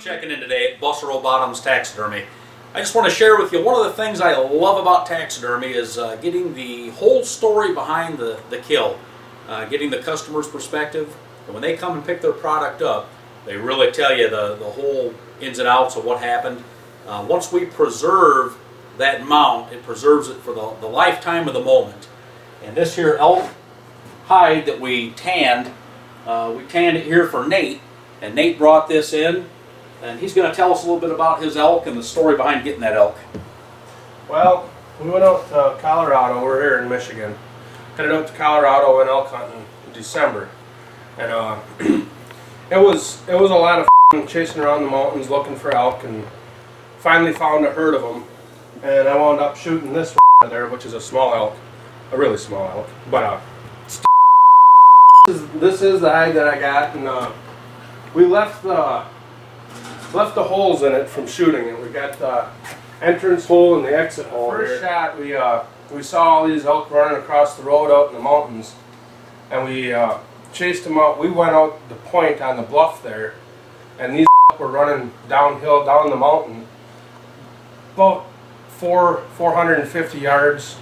Checking in today at Bussero Bottoms Taxidermy. I just want to share with you one of the things I love about taxidermy is getting the whole story behind the kill, getting the customer's perspective, and when they come and pick their product up, they really tell you the whole ins and outs of what happened. Once we preserve that mount, it preserves it for the lifetime of the moment. And this here elk hide that we tanned it here for Nate, and Nate brought this in, and he's going to tell us a little bit about his elk and the story behind getting that elk. Well, we went out to Colorado. We're here in Michigan. Headed out to Colorado and elk hunting in December, and it was a lot of fun chasing around the mountains looking for elk, and finally found a herd of them. And I wound up shooting this there, which is a small elk, a really small elk. But this is the hide that I got, and we left the holes in it from shooting it. We got the entrance hole and the exit hole. First shot, we saw all these elk running across the road out in the mountains, and we chased them out. We went out the point on the bluff there, and these were running downhill down the mountain, about 450 yards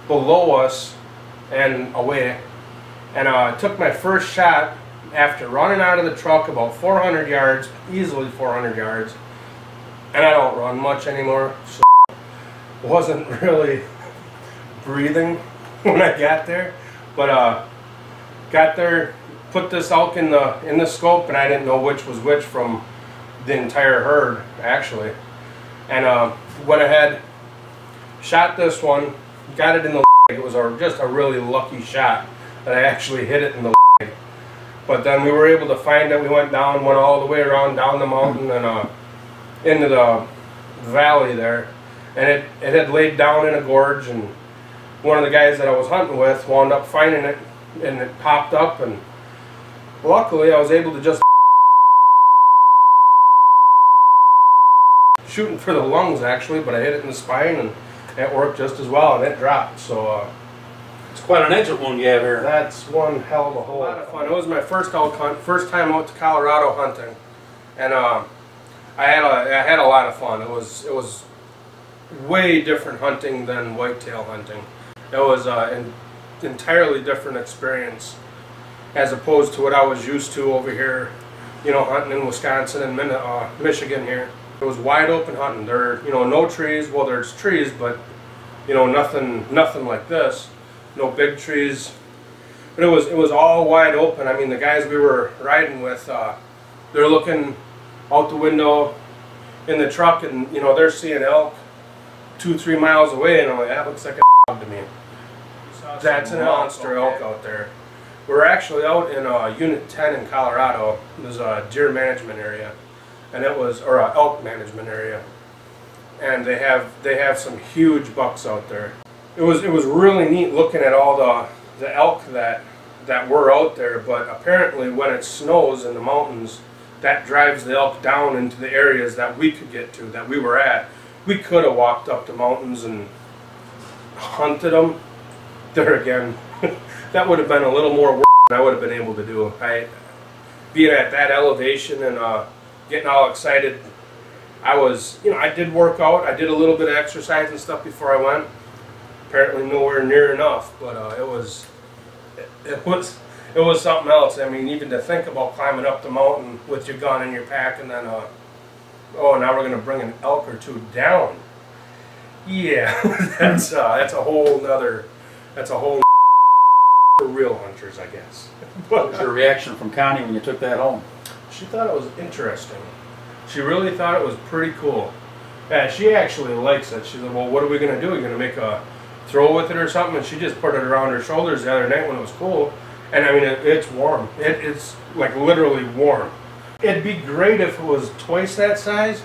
below us and away. And I took my first shot after running out of the truck about 400 yards, easily 400 yards, and I don't run much anymore, so wasn't really breathing when I got there. But got there, put this elk in the scope, and I didn't know which was which from the entire herd actually. And went ahead, shot this one, got it in the leg. It was just a really lucky shot that I actually hit it in the leg. But then we were able to find it. We went all the way around down the mountain and into the valley there, and it had laid down in a gorge, and one of the guys that I was hunting with wound up finding it, and it popped up, and luckily I was able to just shooting for the lungs actually, but I hit it in the spine, and it worked just as well, and it dropped. So it's quite an exit wound you have here. That's one hell of a hole. A lot of fun. It was my first elk hunt, first time out to Colorado hunting, and I had a lot of fun. It was way different hunting than whitetail hunting. It was an entirely different experience as opposed to what I was used to over here, you know, hunting in Wisconsin and Michigan here. It was wide open hunting. There, you know, no trees. Well, there's trees, but you know, nothing like this. No big trees, but it was all wide open. I mean, the guys we were riding with, they're looking out the window in the truck, and you know, they're seeing elk 2-3 miles away, and I'm like, that looks like a dog to me. That's a monster elk out there. We're actually out in Unit 10 in Colorado. There's a deer management area, and or a elk management area, and they have some huge bucks out there. It was really neat looking at all the elk that were out there, but apparently when it snows in the mountains, that drives the elk down into the areas that we could get to, that we were at. We could have walked up the mountains and hunted them. There again, that would have been a little more work than I would have been able to do. Being at that elevation and getting all excited, I did work out. I did a little bit of exercise and stuff before I went. Apparently nowhere near enough, but it was something else. I mean, even to think about climbing up the mountain with your gun in your pack, and then oh, now we're gonna bring an elk or two down. Yeah, that's a whole for real hunters, I guess. What was your reaction from Connie when you took that home? She thought it was interesting. She really thought it was pretty cool. Yeah, she actually likes it. She said, well, what are we gonna do? Are we gonna make a throw with it or something? And she just put it around her shoulders the other night when it was cool. And I mean, it's warm. It's like literally warm. It'd be great if it was twice that size,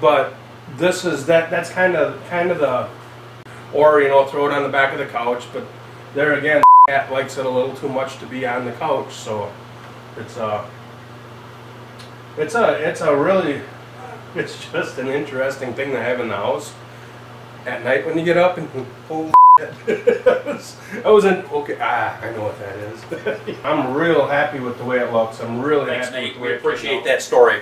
but that's kind of the, or you know, throw it on the back of the couch. But there again, the cat likes it a little too much to be on the couch, so it's just an interesting thing to have in the house at night when you get up and holy shit. Okay, I know what that is. I'm real happy with the way it looks. I'm really Thanks, happy Nate. with the way We appreciate that story.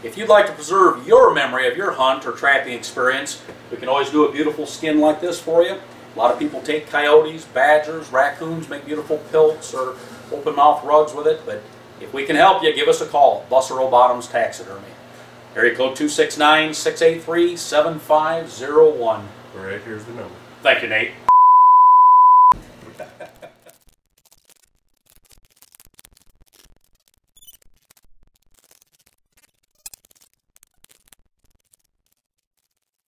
If you'd like to preserve your memory of your hunt or trapping experience, we can always do a beautiful skin like this for you. A lot of people take coyotes, badgers, raccoons, make beautiful pilts or open mouth rugs with it, but if we can help you, give us a call. Bussero Bottoms Taxidermy. Area code 269-683-7501. All right, here's the number. Thank you, Nate.